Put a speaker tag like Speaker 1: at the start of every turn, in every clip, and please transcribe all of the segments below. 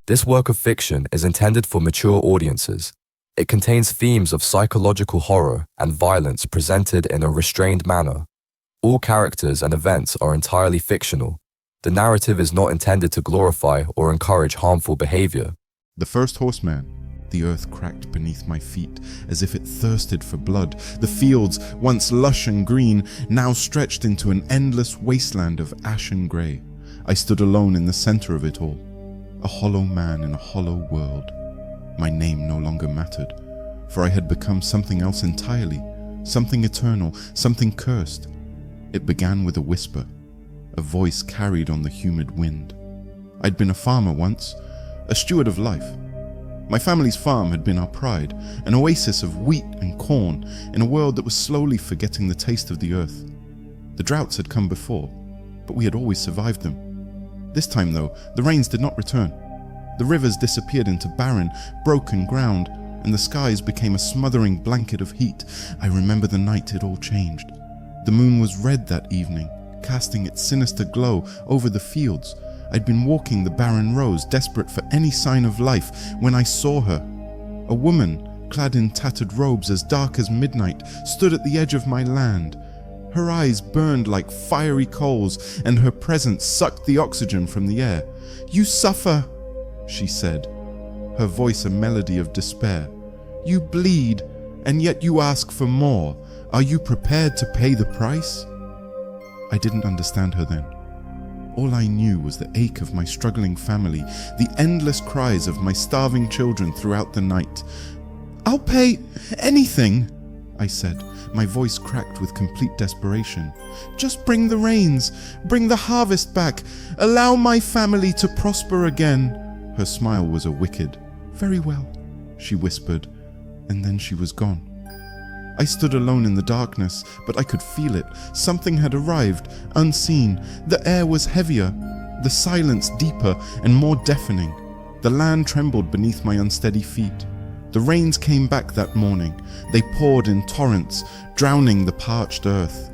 Speaker 1: This work of fiction is intended for mature audiences. It contains themes of psychological horror and violence presented in a restrained manner. All characters and events are entirely fictional. The narrative is not intended to glorify or encourage harmful behavior.
Speaker 2: The first horseman. The earth cracked beneath my feet as if it thirsted for blood. The fields, once lush and green, now stretched into an endless wasteland of ashen grey. I stood alone in the center of it all, a hollow man in a hollow world. My name no longer mattered, for I had become something else entirely, something eternal, something cursed. It began with a whisper, a voice carried on the humid wind. I'd been a farmer once, a steward of life. My family's farm had been our pride, an oasis of wheat and corn in a world that was slowly forgetting the taste of the earth. The droughts had come before, but we had always survived them. This time, though, the rains did not return. The rivers disappeared into barren, broken ground, and the skies became a smothering blanket of heat. I remember the night it all changed. The moon was red that evening, casting its sinister glow over the fields. I'd been walking the barren rows, desperate for any sign of life, when I saw her. A woman, clad in tattered robes as dark as midnight, stood at the edge of my land. Her eyes burned like fiery coals, and her presence sucked the oxygen from the air. "You suffer," she said, her voice a melody of despair. "You bleed, and yet you ask for more. Are you prepared to pay the price?" I didn't understand her then. All I knew was the ache of my struggling family, the endless cries of my starving children throughout the night. "I'll pay anything," I said, my voice cracked with complete desperation. "Just bring the rains, bring the harvest back, allow my family to prosper again." Her smile was a wicked, "Very well," she whispered, and then she was gone. I stood alone in the darkness, but I could feel it. Something had arrived, unseen. The air was heavier, the silence deeper and more deafening. The land trembled beneath my unsteady feet. The rains came back that morning. They poured in torrents, drowning the parched earth.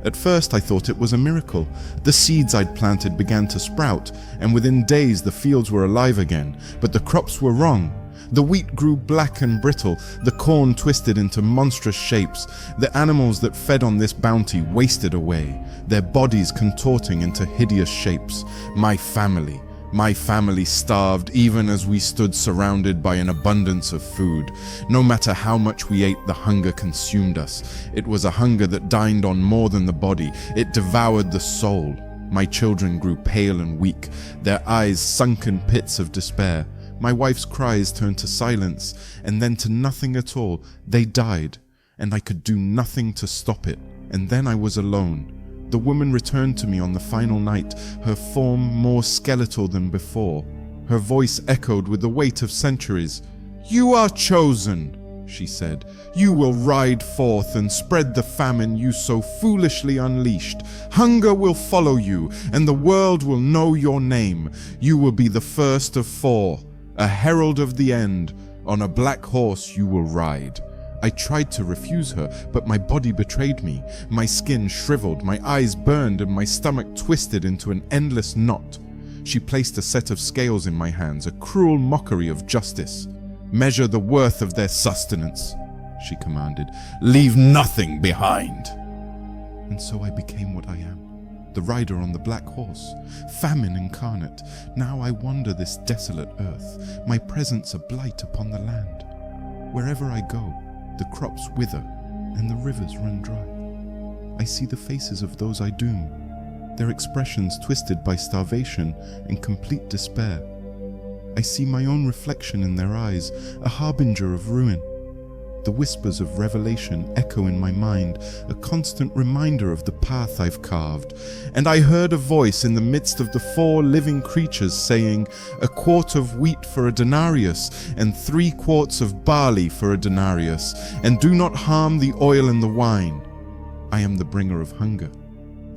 Speaker 2: At first I thought it was a miracle. The seeds I'd planted began to sprout, and within days the fields were alive again. But the crops were wrong. The wheat grew black and brittle, the corn twisted into monstrous shapes. The animals that fed on this bounty wasted away, their bodies contorting into hideous shapes. My family starved even as we stood surrounded by an abundance of food. No matter how much we ate, the hunger consumed us. It was a hunger that dined on more than the body. It devoured the soul. My children grew pale and weak, their eyes sunken pits of despair. My wife's cries turned to silence, and then to nothing at all. They died, and I could do nothing to stop it. And then I was alone. The woman returned to me on the final night, her form more skeletal than before. Her voice echoed with the weight of centuries. "You are chosen," she said. "You will ride forth and spread the famine you so foolishly unleashed. Hunger will follow you, and the world will know your name. You will be the first of 4. A herald of the end. On a black horse you will ride." I tried to refuse her, but my body betrayed me. My skin shriveled, my eyes burned, and my stomach twisted into an endless knot. She placed a set of scales in my hands, a cruel mockery of justice. "Measure the worth of their sustenance," she commanded. "Leave nothing behind." And so I became what I am. The rider on the black horse, famine incarnate. Now I wander this desolate earth, my presence a blight upon the land. Wherever I go, the crops wither and the rivers run dry. I see the faces of those I doom, their expressions twisted by starvation and complete despair. I see my own reflection in their eyes, a harbinger of ruin. The whispers of revelation echo in my mind, a constant reminder of the path I've carved. And I heard a voice in the midst of the 4 living creatures saying, "A quart of wheat for a denarius, and 3 quarts of barley for a denarius, and do not harm the oil and the wine." I am the bringer of hunger,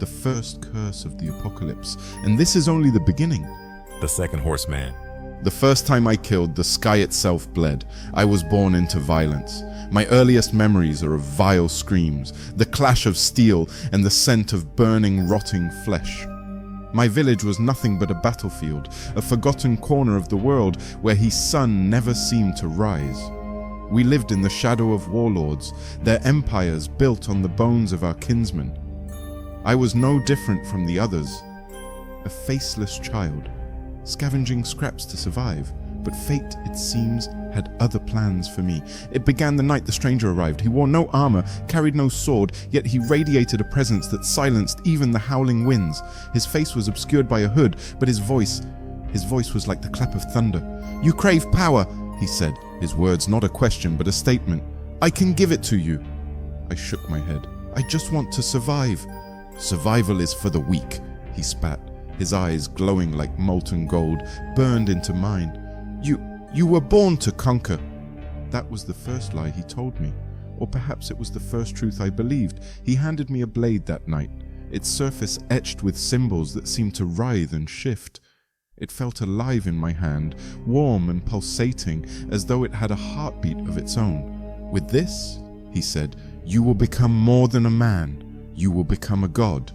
Speaker 2: the first curse of the apocalypse, and this is only the beginning.
Speaker 3: The second horseman.
Speaker 2: The first time I killed, the sky itself bled. I was born into violence. My earliest memories are of vile screams, the clash of steel, and the scent of burning, rotting flesh. My village was nothing but a battlefield, a forgotten corner of the world where his sun never seemed to rise. We lived in the shadow of warlords, their empires built on the bones of our kinsmen. I was no different from the others, a faceless child, scavenging scraps to survive. But fate, it seems, had other plans for me. It began the night the stranger arrived. He wore no armor, carried no sword, yet he radiated a presence that silenced even the howling winds. His face was obscured by a hood, but his voice was like the clap of thunder. "You crave power," he said, his words not a question but a statement. "I can give it to you." I shook my head. "I just want to survive." "Survival is for the weak," he spat, his eyes glowing like molten gold, burned into mine. You were born to conquer." That was the first lie he told me, or perhaps it was the first truth I believed. He handed me a blade that night, its surface etched with symbols that seemed to writhe and shift. It felt alive in my hand, warm and pulsating, as though it had a heartbeat of its own. "With this," he said, "you will become more than a man. You will become a god."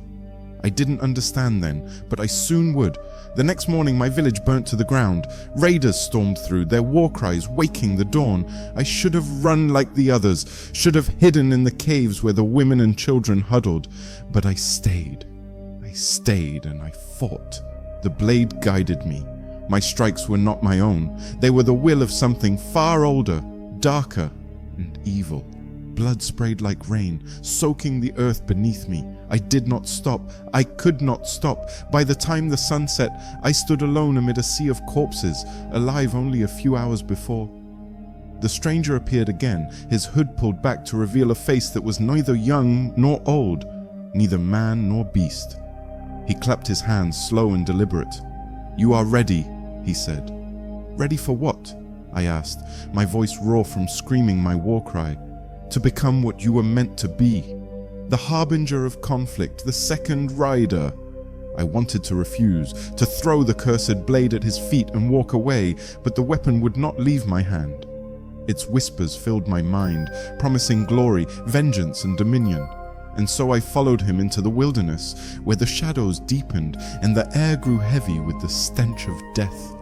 Speaker 2: I didn't understand then, but I soon would. The next morning my village burnt to the ground. Raiders stormed through, their war cries waking the dawn. I should have run like the others, should have hidden in the caves where the women and children huddled. But I stayed and I fought. The blade guided me. My strikes were not my own. They were the will of something far older, darker, and evil. Blood sprayed like rain, soaking the earth beneath me. I did not stop. I could not stop. By the time the sun set, I stood alone amid a sea of corpses, alive only a few hours before. The stranger appeared again, his hood pulled back to reveal a face that was neither young nor old, neither man nor beast. He clapped his hands, slow and deliberate. "You are ready," he said. "Ready for what?" I asked, my voice raw from screaming my war cry. "To become what you were meant to be. The harbinger of conflict, the second rider." I wanted to refuse, to throw the cursed blade at his feet and walk away, but the weapon would not leave my hand. Its whispers filled my mind, promising glory, vengeance, and dominion. And so I followed him into the wilderness, where the shadows deepened and the air grew heavy with the stench of death.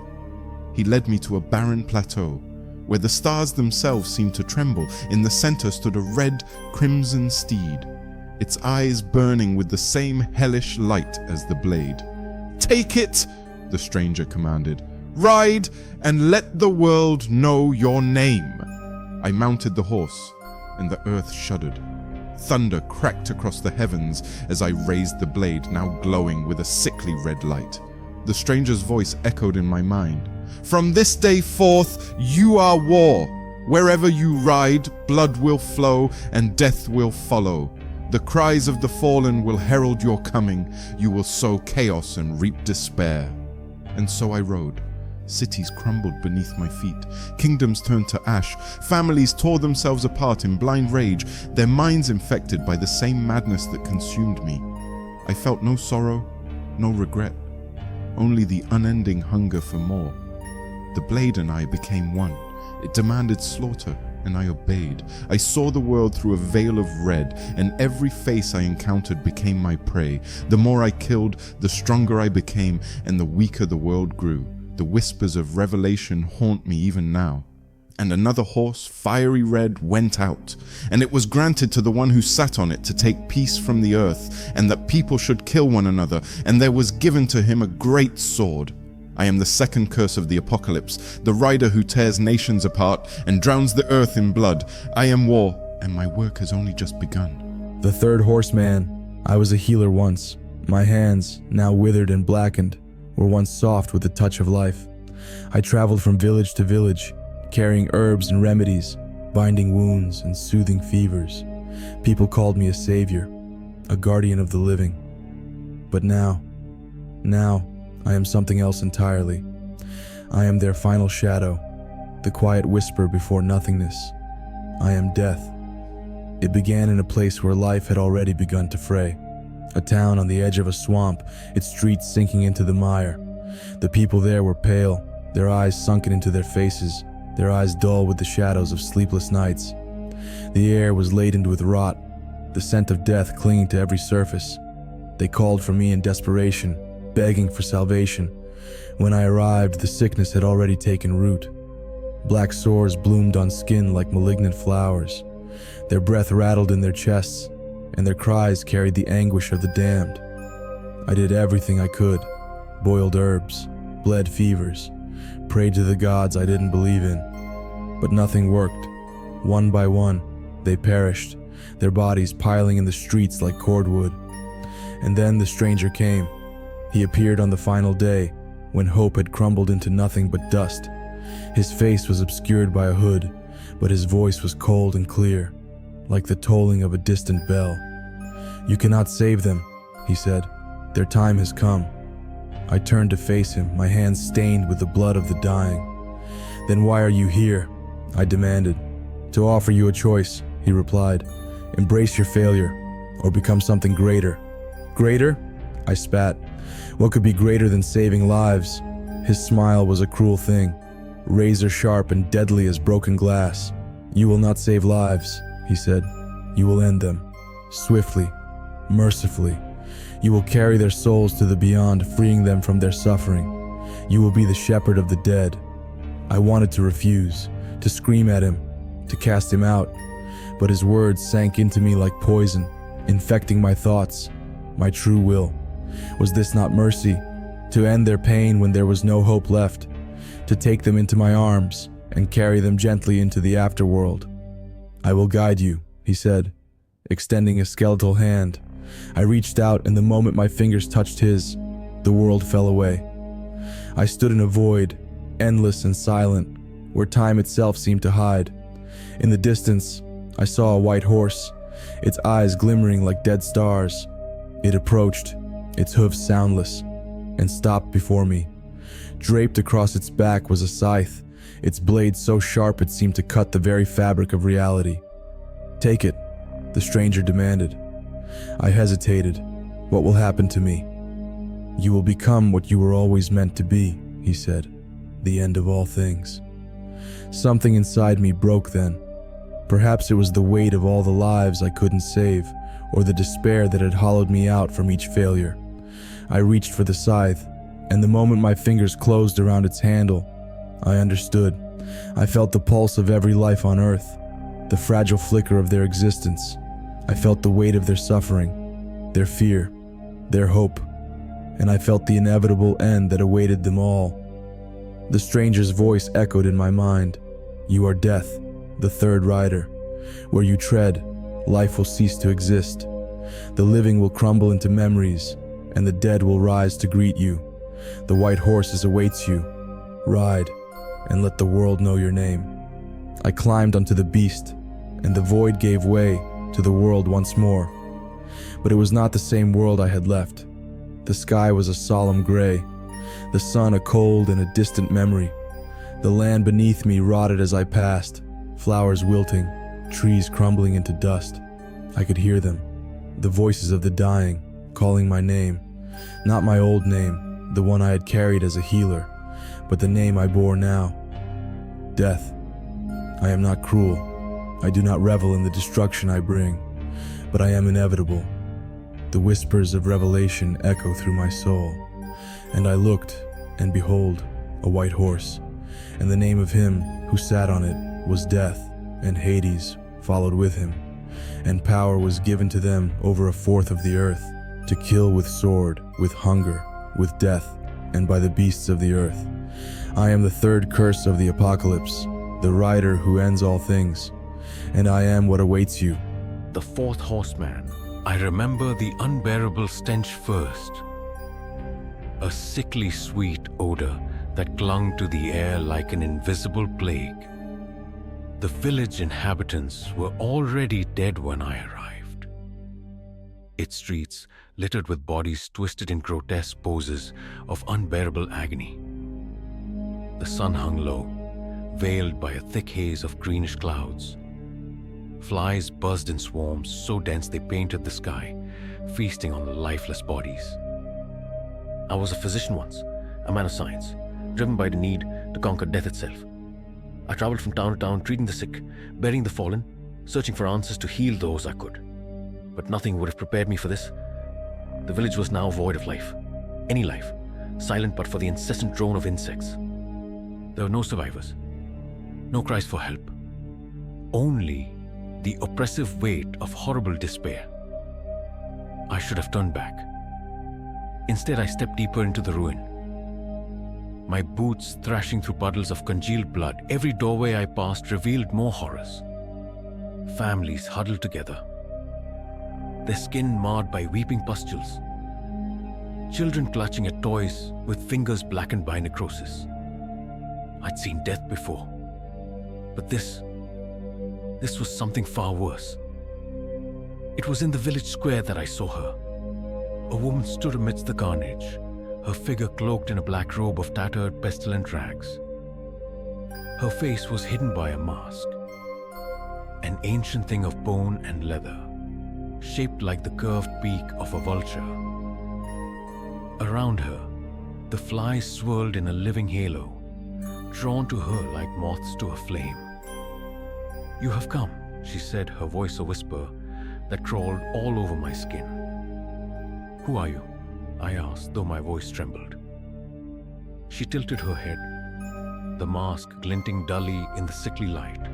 Speaker 2: He led me to a barren plateau, where the stars themselves seemed to tremble. In the center stood a red, crimson steed, its eyes burning with the same hellish light as the blade. "Take it," the stranger commanded. "Ride and let the world know your name." I mounted the horse, and the earth shuddered. Thunder cracked across the heavens as I raised the blade, now glowing with a sickly red light. The stranger's voice echoed in my mind. "From this day forth, you are war. Wherever you ride, blood will flow and death will follow. The cries of the fallen will herald your coming. You will sow chaos and reap despair." And so I rode. Cities crumbled beneath my feet. Kingdoms turned to ash. Families tore themselves apart in blind rage, their minds infected by the same madness that consumed me. I felt no sorrow, no regret, only the unending hunger for more. The blade and I became one. It demanded slaughter, and I obeyed. I saw the world through a veil of red, and every face I encountered became my prey. The more I killed, the stronger I became, and the weaker the world grew. The whispers of revelation haunt me even now. And another horse, fiery red, went out, and it was granted to the one who sat on it to take peace from the earth, and that people should kill one another, and there was given to him a great sword. I am the second curse of the apocalypse, the rider who tears nations apart and drowns the earth in blood. I am war, and my work has only just begun.
Speaker 3: The third horseman. I was a healer once. My hands, now withered and blackened, were once soft with the touch of life. I traveled from village to village, carrying herbs and remedies, binding wounds and soothing fevers. People called me a savior, a guardian of the living. But now, I am something else entirely. I am their final shadow, the quiet whisper before nothingness. I am death. It began in a place where life had already begun to fray. A town on the edge of a swamp, its streets sinking into the mire. The people there were pale, their eyes sunken into their faces, their eyes dull with the shadows of sleepless nights. The air was laden with rot, the scent of death clinging to every surface. They called for me in desperation, begging for salvation. When I arrived, the sickness had already taken root. Black sores bloomed on skin like malignant flowers. Their breath rattled in their chests, and their cries carried the anguish of the damned. I did everything I could, boiled herbs, bled fevers, prayed to the gods I didn't believe in. But nothing worked. One by one, they perished, their bodies piling in the streets like cordwood. And then the stranger came. He appeared on the final day, when hope had crumbled into nothing but dust. His face was obscured by a hood, but his voice was cold and clear, like the tolling of a distant bell. "You cannot save them," he said. "Their time has come." I turned to face him, my hands stained with the blood of the dying. "Then why are you here?" I demanded. "To offer you a choice," he replied. "Embrace your failure, or become something greater." "Greater?" I spat. "What could be greater than saving lives?" His smile was a cruel thing, razor sharp and deadly as broken glass. "You will not save lives," he said. "You will end them. Swiftly, mercifully. You will carry their souls to the beyond, freeing them from their suffering. You will be the shepherd of the dead." I wanted to refuse, to scream at him, to cast him out, but his words sank into me like poison, infecting my thoughts, my true will. Was this not mercy? To end their pain when there was no hope left, to take them into my arms and carry them gently into the afterworld. "I will guide you," he said, extending a skeletal hand. I reached out, and the moment my fingers touched his, the world fell away. I stood in a void, endless and silent, where time itself seemed to hide. In the distance, I saw a white horse, its eyes glimmering like dead stars. It approached, its hooves soundless, and stopped before me. Draped across its back was a scythe, its blade so sharp it seemed to cut the very fabric of reality. "Take it," the stranger demanded. I hesitated. "What will happen to me?" "You will become what you were always meant to be," he said. "The end of all things." Something inside me broke then. Perhaps it was the weight of all the lives I couldn't save, or the despair that had hollowed me out from each failure. I reached for the scythe, and the moment my fingers closed around its handle, I understood. I felt the pulse of every life on earth, the fragile flicker of their existence. I felt the weight of their suffering, their fear, their hope, and I felt the inevitable end that awaited them all. The stranger's voice echoed in my mind. "You are death, the third rider. Where you tread, life will cease to exist. The living will crumble into memories, and the dead will rise to greet you. The white horse awaits you. Ride, and let the world know your name." I climbed onto the beast, and the void gave way to the world once more. But it was not the same world I had left. The sky was a solemn gray, the sun a cold and a distant memory. The land beneath me rotted as I passed, flowers wilting, trees crumbling into dust. I could hear them, the voices of the dying, calling my name. Not my old name, the one I had carried as a healer, but the name I bore now. Death. I am not cruel. I do not revel in the destruction I bring, but I am inevitable. The whispers of revelation echo through my soul, and I looked, and behold, a white horse, and the name of him who sat on it was Death, and Hades followed with him, and power was given to them over a fourth of the earth, to kill with sword, with hunger, with death, and by the beasts of the earth. I am the third curse of the apocalypse, the rider who ends all things, and I am what awaits you.
Speaker 4: The fourth horseman. I remember the unbearable stench first. A sickly sweet odor that clung to the air like an invisible plague. The village inhabitants were already dead when I arrived. Its streets littered with bodies twisted in grotesque poses of unbearable agony. The sun hung low, veiled by a thick haze of greenish clouds. Flies buzzed in swarms so dense they painted the sky, feasting on the lifeless bodies. I was a physician once, a man of science, driven by the need to conquer death itself. I traveled from town to town, treating the sick, burying the fallen, searching for answers to heal those I could. But nothing would have prepared me for this. The village was now void of life. any life, silent but for the incessant drone of insects. There were no survivors, no cries for help, only the oppressive weight of horrible despair. I should have turned back. Instead, I stepped deeper into the ruin, my boots thrashing through puddles of congealed blood. Every doorway I passed revealed more horrors. Families huddled together, their skin marred by weeping pustules. Children clutching at toys with fingers blackened by necrosis. I'd seen death before, but this was something far worse. It was in the village square that I saw her. A woman stood amidst the carnage, her figure cloaked in a black robe of tattered, pestilent rags. Her face was hidden by a mask, an ancient thing of bone and leather, shaped like the curved beak of a vulture. Around her, the flies swirled in a living halo, drawn to her like moths to a flame. "You have come," she said, her voice a whisper that crawled all over my skin. "Who are you?" I asked, though my voice trembled. She tilted her head, the mask glinting dully in the sickly light.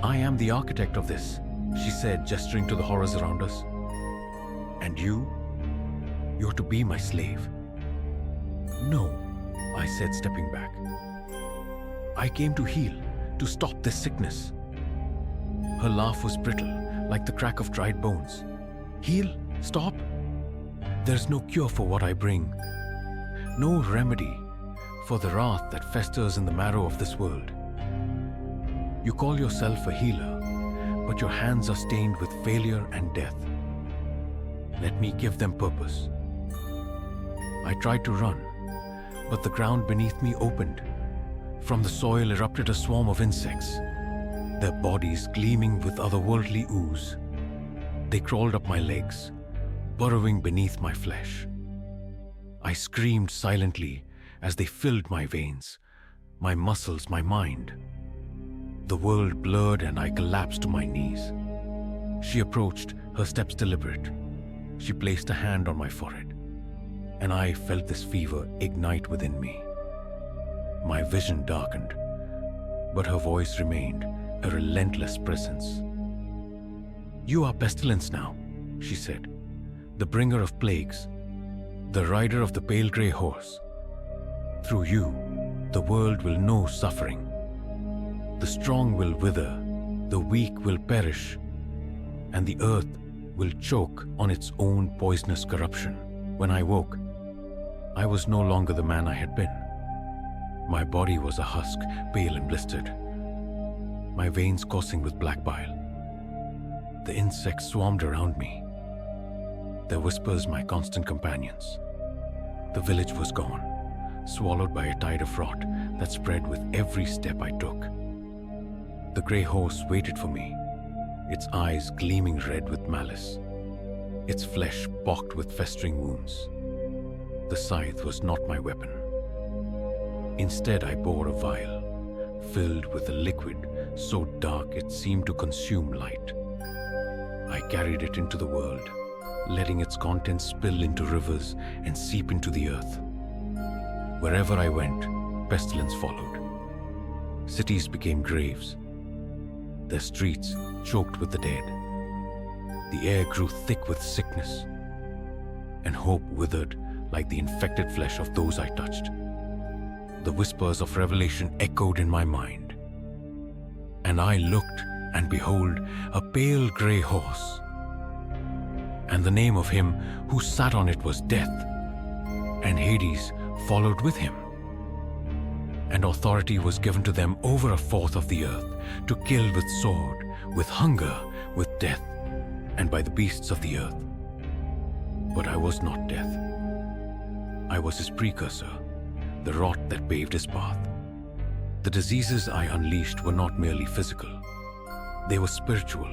Speaker 4: "I am the architect of this," she said, gesturing to the horrors around us. "And you're to be my slave." "No," I said, stepping back. "I came to heal, to stop this sickness." Her laugh was brittle, like the crack of dried bones. "Heal? Stop? There's no cure for what I bring. No remedy for the wrath that festers in the marrow of this world. You call yourself a healer, but your hands are stained with failure and death. Let me give them purpose." I tried to run, but the ground beneath me opened. From the soil erupted a swarm of insects, their bodies gleaming with otherworldly ooze. They crawled up my legs, burrowing beneath my flesh. I screamed silently as they filled my veins, my muscles, my mind. The world blurred and I collapsed to my knees. She approached, her steps deliberate. She placed a hand on my forehead, and I felt this fever ignite within me. My vision darkened, but her voice remained, a relentless presence. "You are Pestilence now," she said, "the bringer of plagues, the rider of the pale grey horse. Through you, the world will know suffering. The strong will wither, the weak will perish, and the earth will choke on its own poisonous corruption." When I woke, I was no longer the man I had been. My body was a husk, pale and blistered, my veins coursing with black bile. The insects swarmed around me, their whispers my constant companions. The village was gone, swallowed by a tide of rot that spread with every step I took. The grey horse waited for me, its eyes gleaming red with malice, its flesh pocked with festering wounds. The scythe was not my weapon. Instead, I bore a vial, filled with a liquid so dark it seemed to consume light. I carried it into the world, letting its contents spill into rivers and seep into the earth. Wherever I went, pestilence followed. Cities became graves, their streets choked with the dead. The air grew thick with sickness, and hope withered like the infected flesh of those I touched. The whispers of revelation echoed in my mind, and I looked, and behold, a pale grey horse. And the name of him who sat on it was Death, and Hades followed with him. And authority was given to them over a fourth of the earth, to kill with sword, with hunger, with death, and by the beasts of the earth. But I was not Death. I was his precursor, the rot that paved his path. The diseases I unleashed were not merely physical. They were spiritual,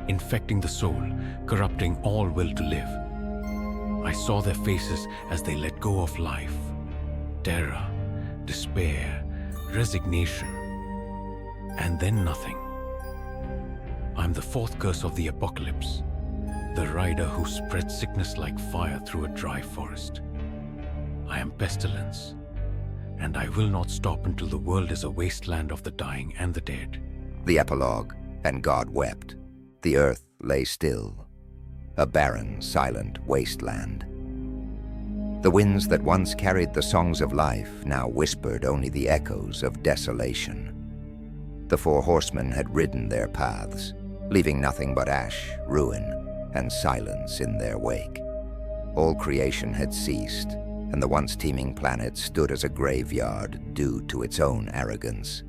Speaker 4: infecting the soul, corrupting all will to live. I saw their faces as they let go of life. Terror, despair, resignation, and then nothing. I'm the fourth curse of the apocalypse, the rider who spread sickness like fire through a dry forest. I am Pestilence, and I will not stop until the world is a wasteland of the dying and the dead.
Speaker 5: The epilogue, and God wept. The earth lay still, a barren, silent wasteland. The winds that once carried the songs of life now whispered only the echoes of desolation. The four horsemen had ridden their paths, leaving nothing but ash, ruin, and silence in their wake. All creation had ceased, and the once teeming planet stood as a graveyard due to its own arrogance.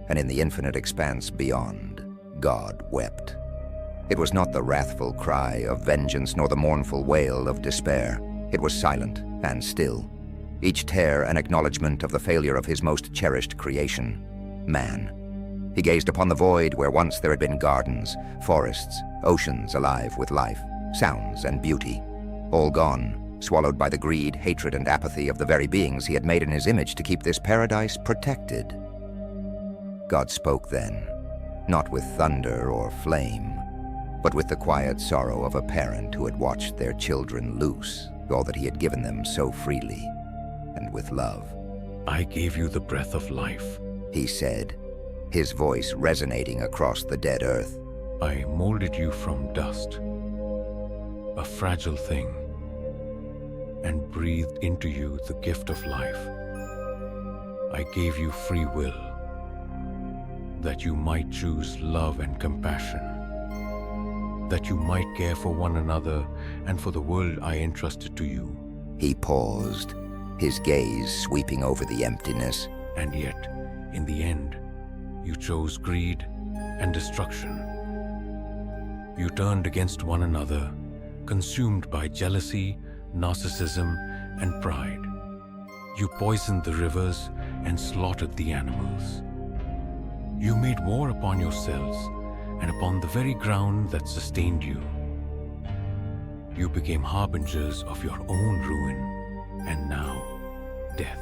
Speaker 5: And in the infinite expanse beyond, God wept. It was not the wrathful cry of vengeance nor the mournful wail of despair. It was silent and still, each tear an acknowledgement of the failure of his most cherished creation, man. He gazed upon the void where once there had been gardens, forests, oceans alive with life, sounds and beauty, all gone, swallowed by the greed, hatred, and apathy of the very beings he had made in his image to keep this paradise protected. God spoke then, not with thunder or flame, but with the quiet sorrow of a parent who had watched their children loose all that he had given them so freely, and with love.
Speaker 4: I gave you the breath of life,
Speaker 5: he said, his voice resonating across the dead earth.
Speaker 4: I molded you from dust, a fragile thing, and breathed into you the gift of life. I gave you free will, that you might choose love and compassion, that you might care for one another and for the world I entrusted to you.
Speaker 5: He paused, his gaze sweeping over the emptiness.
Speaker 4: And yet, in the end, you chose greed and destruction. You turned against one another, consumed by jealousy, narcissism, and pride. You poisoned the rivers and slaughtered the animals. You made war upon yourselves and upon the very ground that sustained you. You became harbingers of your own ruin, and now, death.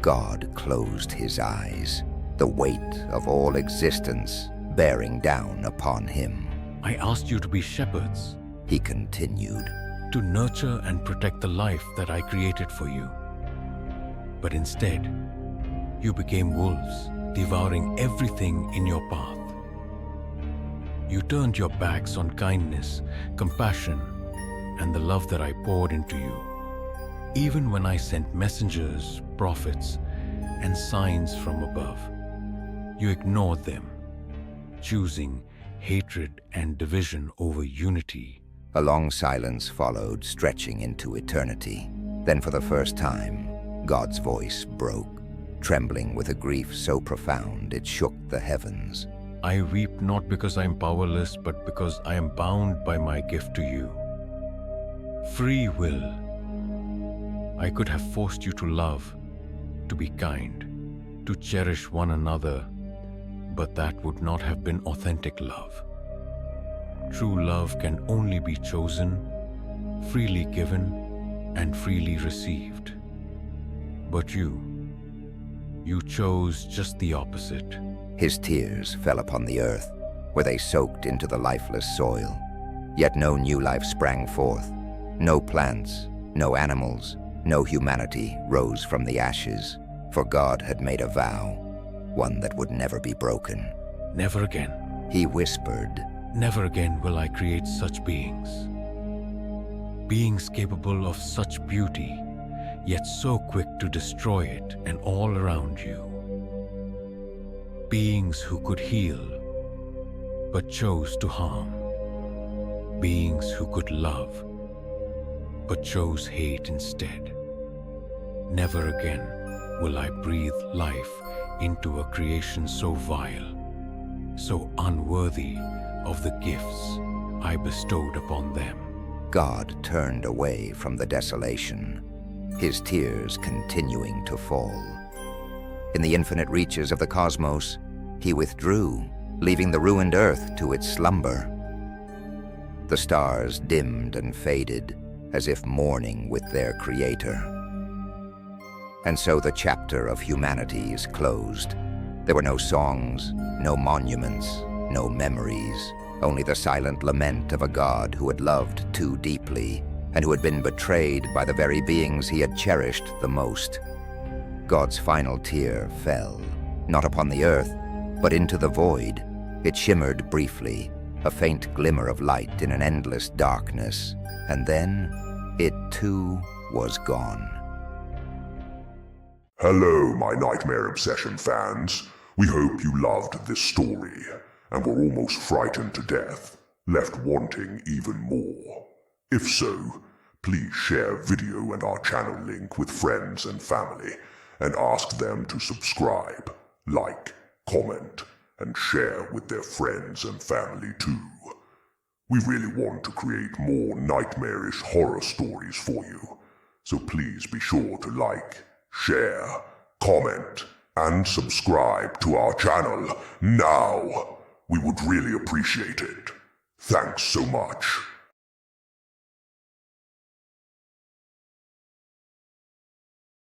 Speaker 5: God closed his eyes, the weight of all existence bearing down upon him.
Speaker 4: I asked you to be shepherds,
Speaker 5: he continued,
Speaker 4: to nurture and protect the life that I created for you. But instead, you became wolves, devouring everything in your path. You turned your backs on kindness, compassion, and the love that I poured into you. Even when I sent messengers, prophets, and signs from above, you ignored them, choosing hatred and division over unity.
Speaker 5: A long silence followed, stretching into eternity. Then for the first time, God's voice broke, trembling with a grief so profound it shook the heavens.
Speaker 4: I weep not because I am powerless, but because I am bound by my gift to you. Free will. I could have forced you to love, to be kind, to cherish one another, but that would not have been authentic love. True love can only be chosen, freely given, and freely received. But you chose just the opposite.
Speaker 5: His tears fell upon the earth, where they soaked into the lifeless soil. Yet no new life sprang forth. No plants, no animals, no humanity rose from the ashes, for God had made a vow, one that would never be broken.
Speaker 4: Never again.
Speaker 5: He whispered,
Speaker 4: Never again will I create such beings. Beings capable of such beauty, yet so quick to destroy it and all around you. Beings who could heal, but chose to harm. Beings who could love, but chose hate instead. Never again will I breathe life into a creation so vile, so unworthy of the gifts I bestowed upon them.
Speaker 5: God turned away from the desolation, his tears continuing to fall. In the infinite reaches of the cosmos, he withdrew, leaving the ruined earth to its slumber. The stars dimmed and faded, as if mourning with their creator. And so the chapter of humanity is closed. There were no songs, no monuments, no memories, only the silent lament of a God who had loved too deeply and who had been betrayed by the very beings he had cherished the most. God's final tear fell, not upon the earth, but into the void. It shimmered briefly, a faint glimmer of light in an endless darkness, and then it too was gone.
Speaker 6: Hello, my Nightmare Obsession fans. We hope you loved this story, and were almost frightened to death, left wanting even more. If so, please share video and our channel link with friends and family, and ask them to subscribe, like, comment, and share with their friends and family too. We really want to create more nightmarish horror stories for you, so please be sure to like, share, comment, and subscribe to our channel now. We would really appreciate it. Thanks so much.